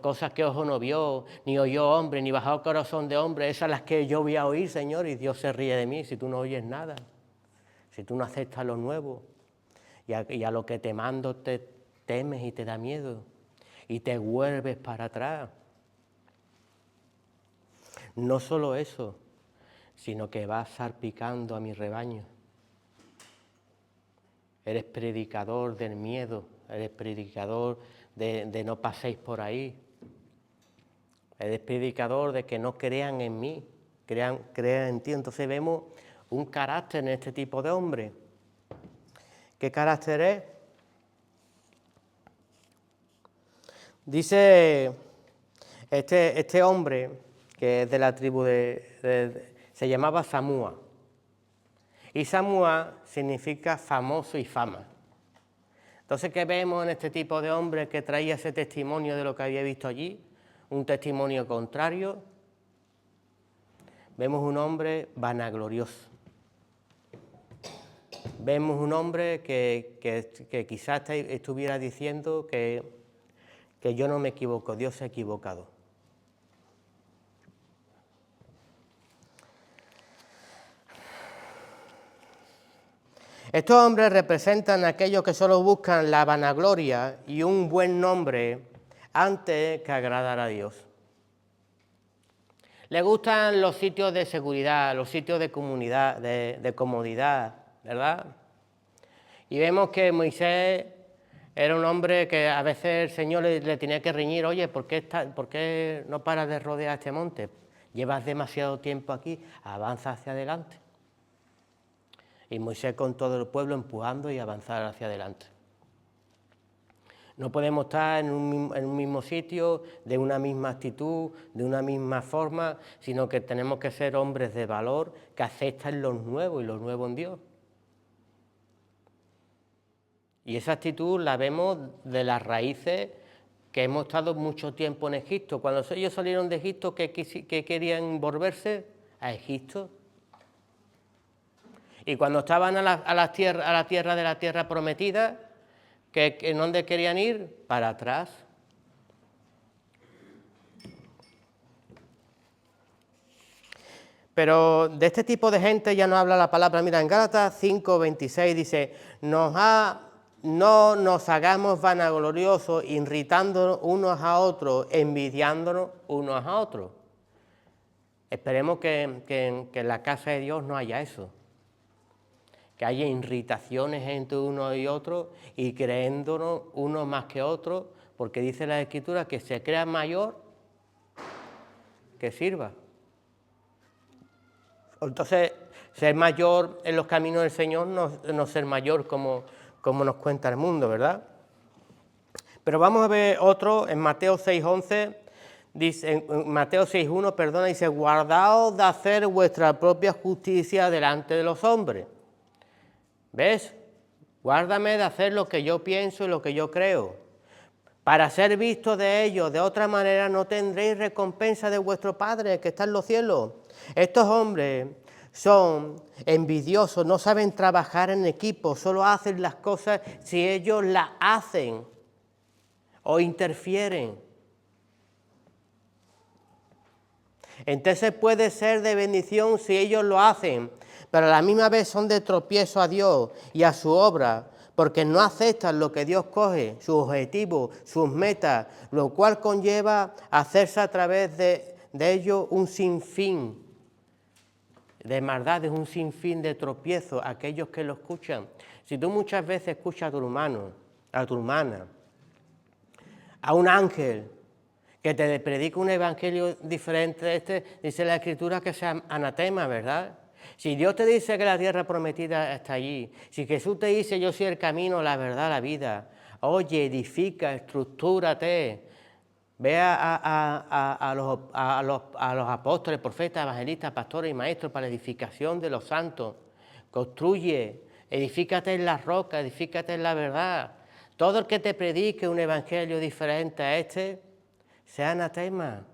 cosas que ojo no vio, ni oyó hombre, ni bajó corazón de hombre, esas las que yo voy a oír, Señor, y Dios se ríe de mí si tú no oyes nada, si tú no aceptas lo nuevo. Y a lo que te mando te temes y te da miedo y te vuelves para atrás. No solo eso, sino que vas salpicando a mi rebaño. Eres predicador del miedo, eres predicador de no paséis por ahí. Eres predicador de que no crean en mí, crean en ti. Entonces vemos un carácter en este tipo de hombre. ¿Qué carácter es? Dice este hombre, que es de la tribu se llamaba Samúa. Y Samúa significa famoso y fama. Entonces, ¿qué vemos en este tipo de hombre que traía ese testimonio de lo que había visto allí? Un testimonio contrario. Vemos un hombre vanaglorioso. Vemos un hombre que quizás estuviera diciendo que yo no me equivoco, Dios se ha equivocado. Estos hombres representan a aquellos que solo buscan la vanagloria y un buen nombre antes que agradar a Dios. Les gustan los sitios de seguridad, los sitios de comunidad, de comodidad, ¿verdad? Y vemos que Moisés era un hombre que a veces el Señor le tenía que reñir, oye, ¿por qué no paras de rodear este monte? Llevas demasiado tiempo aquí, avanza hacia adelante. Y Moisés con todo el pueblo empujando y avanzar hacia adelante. No podemos estar en un mismo sitio, de una misma actitud, de una misma forma, sino que tenemos que ser hombres de valor que aceptan lo nuevo y lo nuevo en Dios. Y esa actitud la vemos de las raíces que hemos estado mucho tiempo en Egipto. Cuando ellos salieron de Egipto, ¿qué querían volverse? A Egipto. Y cuando estaban a la tierra de la tierra prometida, ¿en dónde querían ir? Para atrás. Pero de este tipo de gente ya no habla la palabra. Mira, en Gálatas 5:26 dice, no nos hagamos vanagloriosos, irritándonos unos a otros, envidiándonos unos a otros. Esperemos que en la casa de Dios no haya eso. Que haya irritaciones entre uno y otro y creyéndonos uno más que otro, porque dice la Escritura que se crea mayor que sirva. Entonces, ser mayor en los caminos del Señor no ser mayor como nos cuenta el mundo, ¿verdad? Pero vamos a ver otro en Mateo 6:11, dice, en Mateo 6:1, dice, guardaos de hacer vuestra propia justicia delante de los hombres. ¿Ves? Guárdame de hacer lo que yo pienso y lo que yo creo. Para ser visto de ellos, de otra manera no tendréis recompensa de vuestro Padre que está en los cielos. Estos hombres son envidiosos, no saben trabajar en equipo, solo hacen las cosas si ellos las hacen o interfieren. Entonces puede ser de bendición si ellos lo hacen, pero a la misma vez son de tropiezo a Dios y a su obra, porque no aceptan lo que Dios coge, sus objetivos, sus metas, lo cual conlleva hacerse a través de ellos un sinfín de maldades, un sinfín de tropiezos a aquellos que lo escuchan. Si tú muchas veces escuchas a tu hermano, a tu hermana, a un ángel que te predica un evangelio diferente de este, dice la Escritura que sea anatema, ¿verdad? Si Dios te dice que la tierra prometida está allí, si Jesús te dice yo soy el camino, la verdad, la vida, oye, edifica, estructúrate, ve a los apóstoles, profetas, evangelistas, pastores y maestros para la edificación de los santos, construye, edifícate en la roca, edifícate en la verdad. Todo el que te predique un evangelio diferente a este, sea anatema.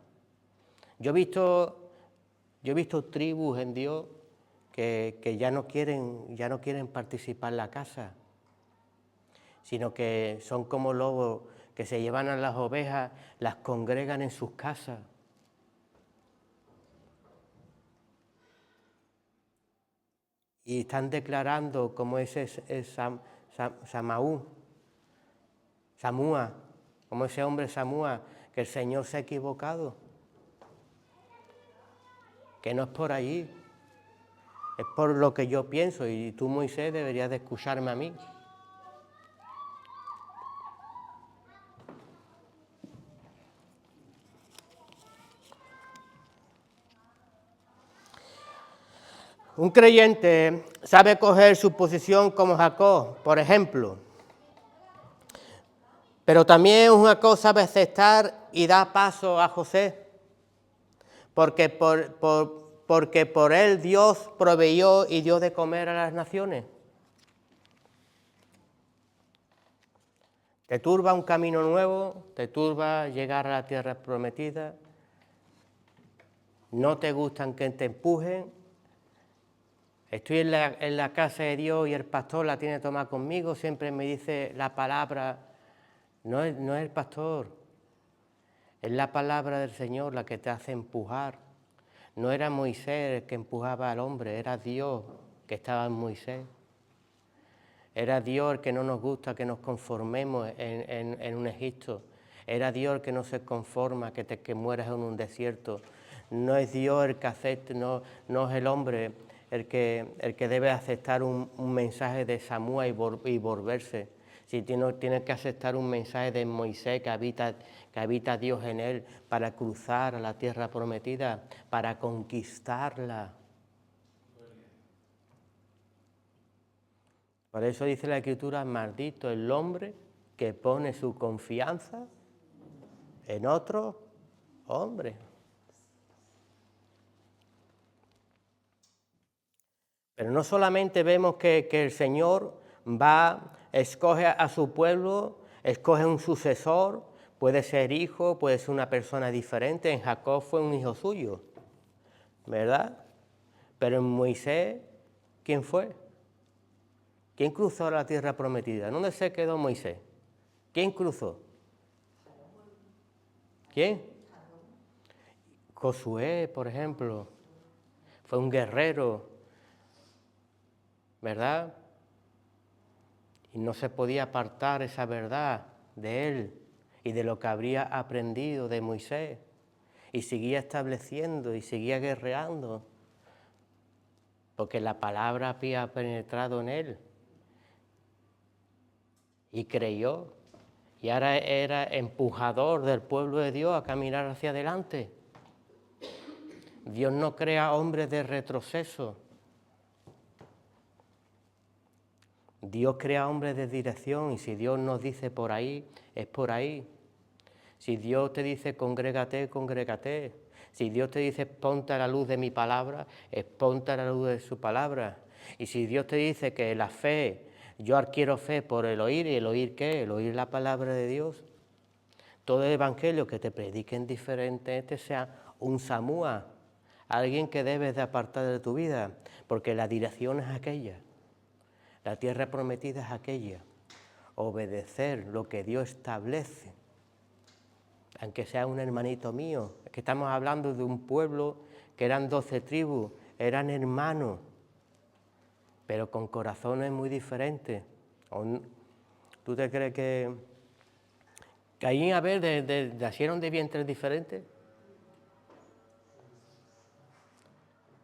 Yo he visto tribus en Dios que ya no quieren participar en la casa, sino que son como lobos que se llevan a las ovejas, las congregan en sus casas. Y están declarando como ese Samúa, como ese hombre Samúa, que el Señor se ha equivocado, que no es por allí, es por lo que yo pienso, y tú, Moisés, deberías de escucharme a mí. Un creyente sabe coger su posición como Jacob, por ejemplo, pero también un Jacob sabe aceptar y da paso a José, porque por él Dios proveyó y dio de comer a las naciones. Te turba un camino nuevo, te turba llegar a la tierra prometida, no te gustan que te empujen. Estoy en la casa de Dios y el pastor la tiene tomada conmigo, siempre me dice la palabra, no es el pastor, es la palabra del Señor la que te hace empujar. No era Moisés el que empujaba al hombre, era Dios que estaba en Moisés. Era Dios el que no nos gusta que nos conformemos en un Egipto. Era Dios el que no se conforma que mueras en un desierto. No es Dios el que acepte, no es el hombre el que debe aceptar un mensaje de Samúa y volverse. Si tiene que aceptar un mensaje de Moisés que habita Dios en él para cruzar a la tierra prometida, para conquistarla. Por eso dice la Escritura, maldito el hombre que pone su confianza en otro hombre. Pero no solamente vemos que el Señor escoge a su pueblo, escoge un sucesor, puede ser hijo, puede ser una persona diferente. En Jacob fue un hijo suyo, ¿verdad? Pero en Moisés, ¿quién fue? ¿Quién cruzó la tierra prometida? ¿Dónde se quedó Moisés? ¿Quién cruzó? ¿Quién? Josué, por ejemplo. Fue un guerrero, ¿verdad? Y no se podía apartar esa verdad de él y de lo que habría aprendido de Moisés. Y seguía estableciendo y seguía guerreando, porque la palabra había penetrado en él. Y creyó, y ahora era empujador del pueblo de Dios a caminar hacia adelante. Dios no crea hombres de retroceso. Dios crea hombres de dirección, y si Dios nos dice por ahí, es por ahí. Si Dios te dice congrégate, congrégate. Si Dios te dice ponte a la luz de mi palabra, es ponte a la luz de su palabra. Y si Dios te dice que la fe, yo adquiero fe por el oír, ¿y el oír qué? El oír la palabra de Dios. Todo el evangelio que te prediquen diferente, sea un Samúa, alguien que debes de apartar de tu vida, porque la dirección es aquella, la tierra prometida es aquella, obedecer lo que Dios establece. aunque sea un hermanito mío. Es que estamos hablando de un pueblo que eran 12 tribus, eran hermanos, pero con corazones muy diferentes. ¿Tú te crees que Caín y Abel nacieron de vientres diferentes?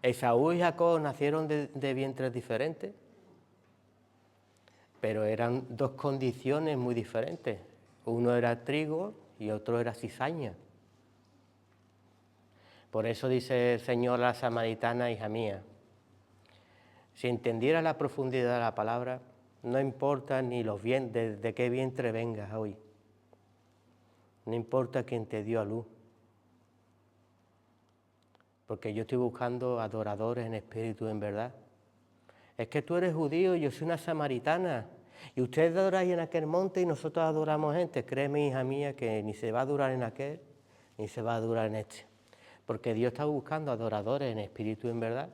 Esaú y Jacob nacieron de vientres diferentes, pero eran dos condiciones muy diferentes. Uno era trigo y otro era cizaña. Por eso dice el Señor a la samaritana, hija mía, si entendiera la profundidad de la palabra, no importa ni de qué vientre vengas hoy, no importa quién te dio a luz, porque yo estoy buscando adoradores en espíritu y en verdad. Es que tú eres judío y yo soy una samaritana, y ustedes adoráis en aquel monte y nosotros adoramos gente. Créeme, hija mía, que ni se va a adorar en aquel, ni se va a adorar en este, porque Dios está buscando adoradores en espíritu y en verdad.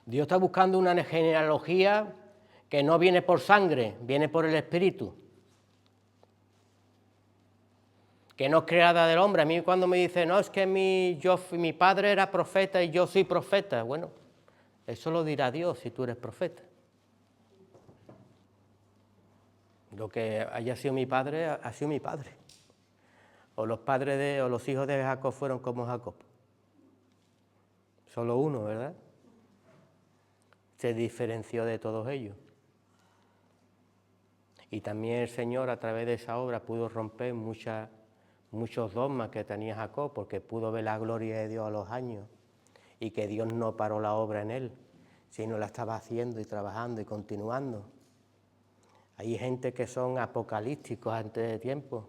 Dios está buscando una genealogía que no viene por sangre, viene por el Espíritu, que no es creada del hombre. A mí cuando me dicen, no, es que mi padre era profeta y yo soy profeta, bueno, eso lo dirá Dios si tú eres profeta. Lo que haya sido mi padre, ha sido mi padre. O los hijos de Jacob fueron como Jacob. Solo uno, ¿verdad? Se diferenció de todos ellos. Y también el Señor a través de esa obra pudo romper muchos dogmas que tenía Jacob, porque pudo ver la gloria de Dios a los años y que Dios no paró la obra en él, sino la estaba haciendo y trabajando y continuando. Hay gente que son apocalípticos antes de tiempo,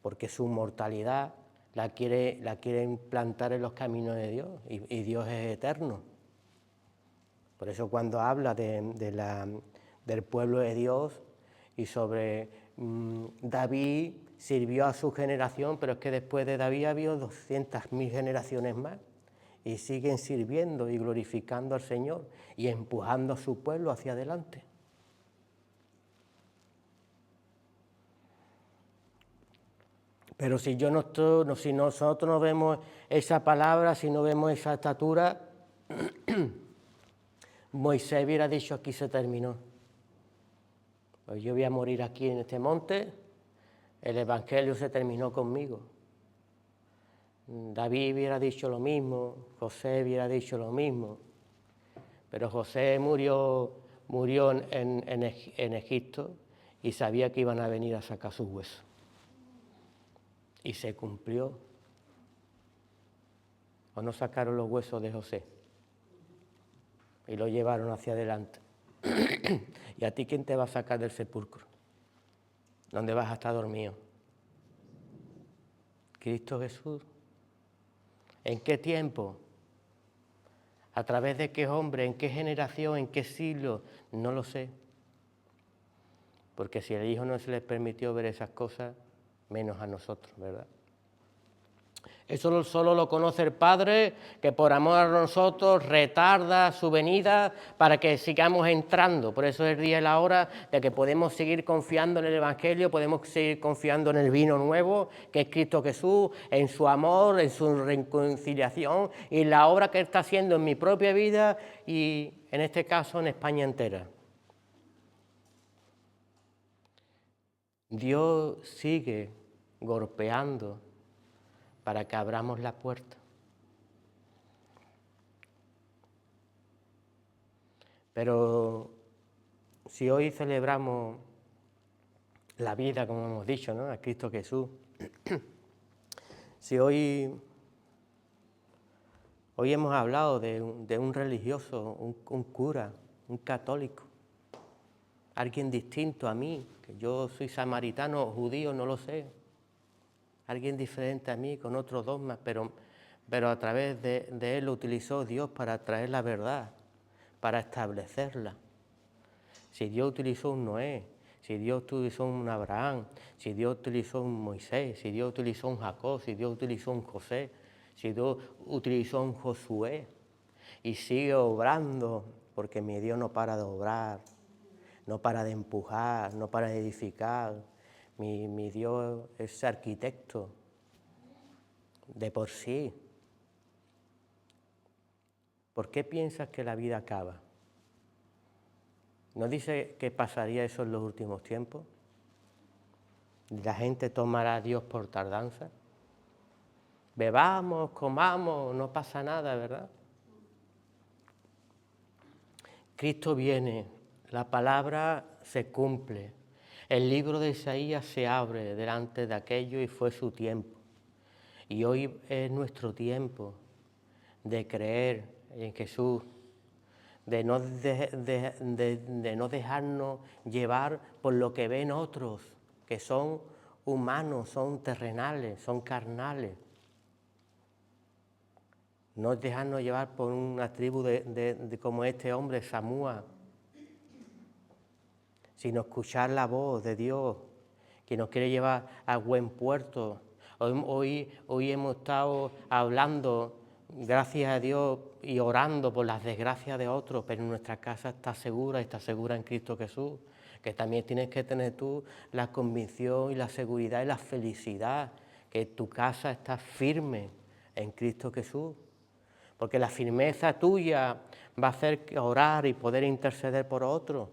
porque su mortalidad la quiere implantar en los caminos de Dios, y Dios es eterno. Por eso cuando habla del pueblo de Dios y sobre David sirvió a su generación, pero es que después de David ha habido 200.000 generaciones más y siguen sirviendo y glorificando al Señor y empujando a su pueblo hacia adelante. Pero si nosotros no vemos esa palabra, si no vemos esa estatura, Moisés hubiera dicho, aquí se terminó. Pues yo voy a morir aquí en este monte, el Evangelio se terminó conmigo. David hubiera dicho lo mismo, José hubiera dicho lo mismo, pero José murió en Egipto y sabía que iban a venir a sacar sus huesos. Y se cumplió. ¿O no sacaron los huesos de José? Y lo llevaron hacia adelante. ¿Y a ti quién te va a sacar del sepulcro? ¿Dónde vas a estar dormido? Cristo Jesús. ¿En qué tiempo? ¿A través de qué hombre? ¿En qué generación? ¿En qué siglo? No lo sé. Porque si al Hijo no se les permitió ver esas cosas, menos a nosotros, ¿verdad? Eso solo lo conoce el Padre, que por amor a nosotros retarda su venida para que sigamos entrando. Por eso es el día y la hora de que podemos seguir confiando en el Evangelio, podemos seguir confiando en el vino nuevo, que es Cristo Jesús, en su amor, en su reconciliación y en la obra que está haciendo en mi propia vida y, en este caso, en España entera. Dios sigue golpeando para que abramos la puerta. Pero si hoy celebramos la vida, como hemos dicho, ¿no?, a Cristo Jesús, si hoy hemos hablado de un religioso, un cura, un católico, alguien distinto a mí, que yo soy samaritano o judío, no lo sé, alguien diferente a mí, con otros dogmas, pero a través de él lo utilizó Dios para traer la verdad, para establecerla. Si Dios utilizó un Noé, si Dios utilizó un Abraham, si Dios utilizó un Moisés, si Dios utilizó un Jacob, si Dios utilizó un José, si Dios utilizó un Josué, y sigue obrando, porque mi Dios no para de obrar, no para de empujar, no para de edificar. Mi Dios es arquitecto de por sí. ¿Por qué piensas que la vida acaba? ¿No dice que pasaría eso en los últimos tiempos? ¿La gente tomará a Dios por tardanza? Bebamos, comamos, no pasa nada, ¿verdad? Cristo viene, la palabra se cumple, el libro de Isaías se abre delante de aquello y fue su tiempo. Y hoy es nuestro tiempo de creer en Jesús, de no dejarnos llevar por lo que ven otros, que son humanos, son terrenales, son carnales. No dejarnos llevar por una tribu como este hombre, Samúa, sino escuchar la voz de Dios, que nos quiere llevar a buen puerto. Hoy hemos estado hablando, gracias a Dios, y orando por las desgracias de otros, pero nuestra casa está segura en Cristo Jesús, que también tienes que tener tú la convicción y la seguridad y la felicidad, que tu casa está firme en Cristo Jesús, porque la firmeza tuya va a hacer orar y poder interceder por otros.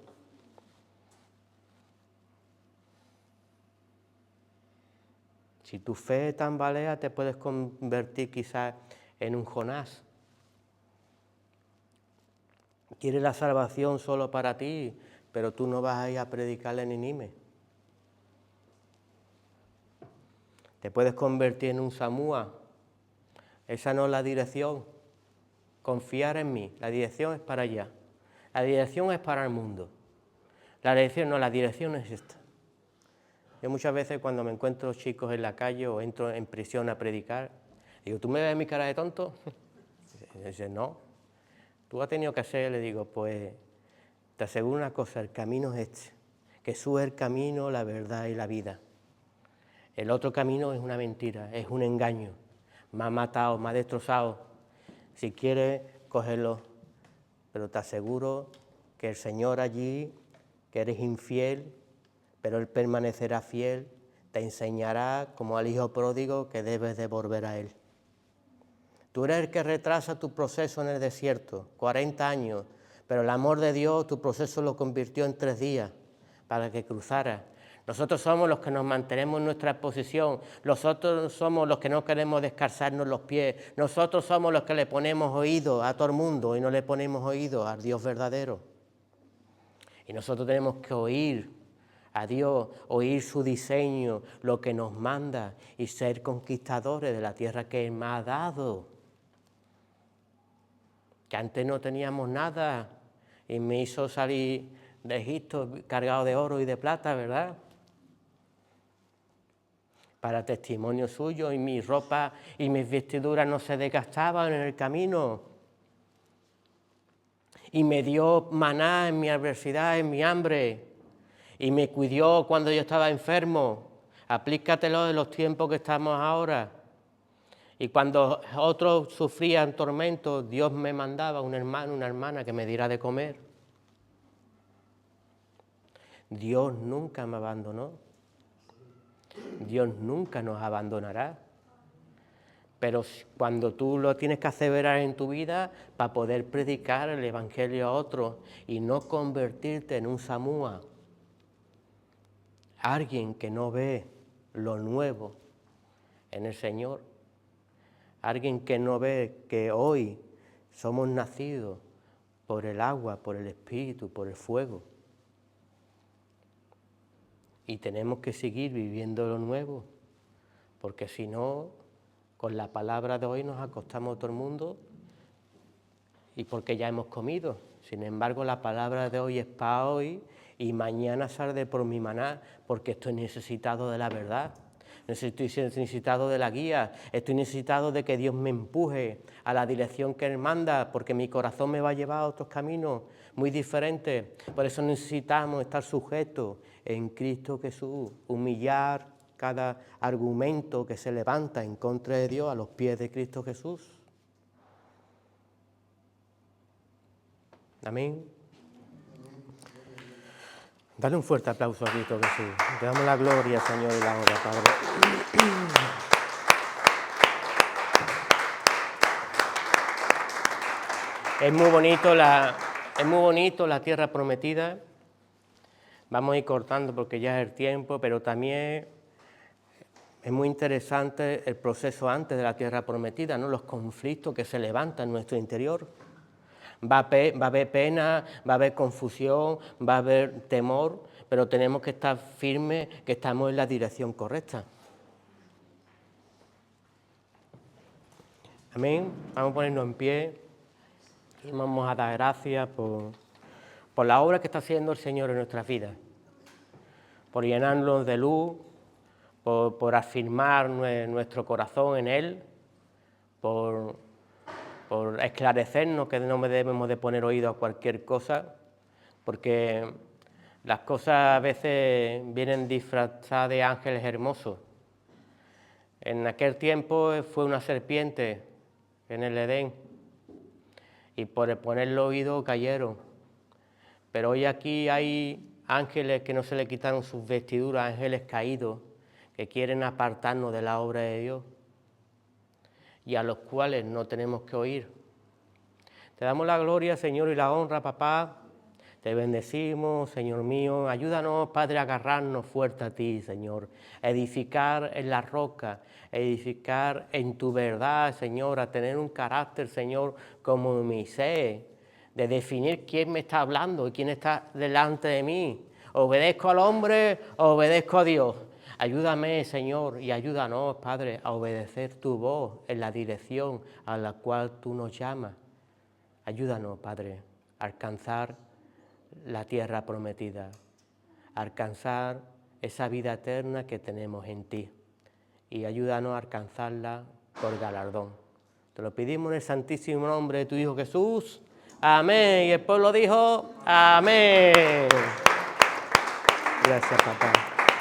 Si tu fe tambalea, te puedes convertir quizás en un Jonás. Quieres la salvación solo para ti, pero tú no vas a ir a predicarle en Nínive. Te puedes convertir en un Samúa. Esa no es la dirección. Confiar en mí. La dirección es para allá. La dirección es para el mundo. La dirección es esta. Yo muchas veces cuando me encuentro chicos en la calle o entro en prisión a predicar, digo, ¿tú me ves mi cara de tonto? Dice, no. Tú has tenido que hacer, le digo, pues te aseguro una cosa, el camino es este. Jesús es el camino, la verdad y la vida. El otro camino es una mentira, es un engaño. Me ha matado, me ha destrozado. Si quieres, cógelo. Pero te aseguro que el Señor allí, que eres infiel, pero Él permanecerá fiel, te enseñará, como al hijo pródigo, que debes de volver a Él. Tú eres el que retrasa tu proceso en el desierto, 40 años, pero el amor de Dios, tu proceso lo convirtió en 3 días para que cruzara. Nosotros somos los que nos mantenemos en nuestra posición, nosotros somos los que no queremos descalzarnos los pies, nosotros somos los que le ponemos oído a todo el mundo y no le ponemos oído al Dios verdadero. Y nosotros tenemos que oír a Dios, oír su diseño, lo que nos manda y ser conquistadores de la tierra que Él me ha dado. Que antes no teníamos nada y me hizo salir de Egipto cargado de oro y de plata, ¿verdad? Para testimonio suyo, y mi ropa y mis vestiduras no se desgastaban en el camino. Y me dio maná en mi adversidad, en mi hambre. Y me cuidó cuando yo estaba enfermo. Aplícatelo en los tiempos que estamos ahora. Y cuando otros sufrían tormentos, Dios me mandaba un hermano, una hermana que me diera de comer. Dios nunca me abandonó. Dios nunca nos abandonará. Pero cuando tú lo tienes que aseverar en tu vida para poder predicar el Evangelio a otros y no convertirte en un Samúa, alguien que no ve lo nuevo en el Señor, alguien que no ve que hoy somos nacidos por el agua, por el Espíritu, por el fuego. Y tenemos que seguir viviendo lo nuevo, porque si no, con la palabra de hoy nos acostamos todo el mundo y porque ya hemos comido. Sin embargo, la palabra de hoy es para hoy y mañana saldré por mi maná, porque estoy necesitado de la verdad. Estoy necesitado de la guía, estoy necesitado de que Dios me empuje a la dirección que Él manda, porque mi corazón me va a llevar a otros caminos muy diferentes. Por eso necesitamos estar sujetos en Cristo Jesús, humillar cada argumento que se levanta en contra de Dios a los pies de Cristo Jesús. Amén. Dale un fuerte aplauso a Cristo Jesús. Te damos la gloria, Señor, y la honra, Padre. Es muy bonito la tierra prometida. Vamos a ir cortando porque ya es el tiempo, pero también es muy interesante el proceso antes de la tierra prometida, ¿no? Los conflictos que se levantan en nuestro interior. Va a haber pena, va a haber confusión, va a haber temor, pero tenemos que estar firmes, que estamos en la dirección correcta. Amén. Vamos a ponernos en pie y vamos a dar gracias por la obra que está haciendo el Señor en nuestras vidas, por llenarnos de luz, por afirmar nuestro corazón en Él, por esclarecernos que no debemos de poner oído a cualquier cosa, porque las cosas a veces vienen disfrazadas de ángeles hermosos. En aquel tiempo fue una serpiente en el Edén y por ponerle oído cayeron. Pero hoy aquí hay ángeles que no se le quitaron sus vestiduras, ángeles caídos, que quieren apartarnos de la obra de Dios y a los cuales no tenemos que oír. Te damos la gloria, Señor, y la honra, papá. Te bendecimos, Señor mío. Ayúdanos, Padre, a agarrarnos fuerte a ti, Señor. A edificar en la roca, a edificar en tu verdad, Señor, a tener un carácter, Señor, como Moisés, de definir quién me está hablando y quién está delante de mí. ¿Obedezco al hombre o obedezco a Dios? Ayúdame, Señor, y ayúdanos, Padre, a obedecer tu voz en la dirección a la cual tú nos llamas. Ayúdanos, Padre, a alcanzar la tierra prometida, a alcanzar esa vida eterna que tenemos en ti y ayúdanos a alcanzarla por galardón. Te lo pedimos en el santísimo nombre de tu Hijo Jesús. Amén. Y el pueblo dijo, amén. Gracias, papá.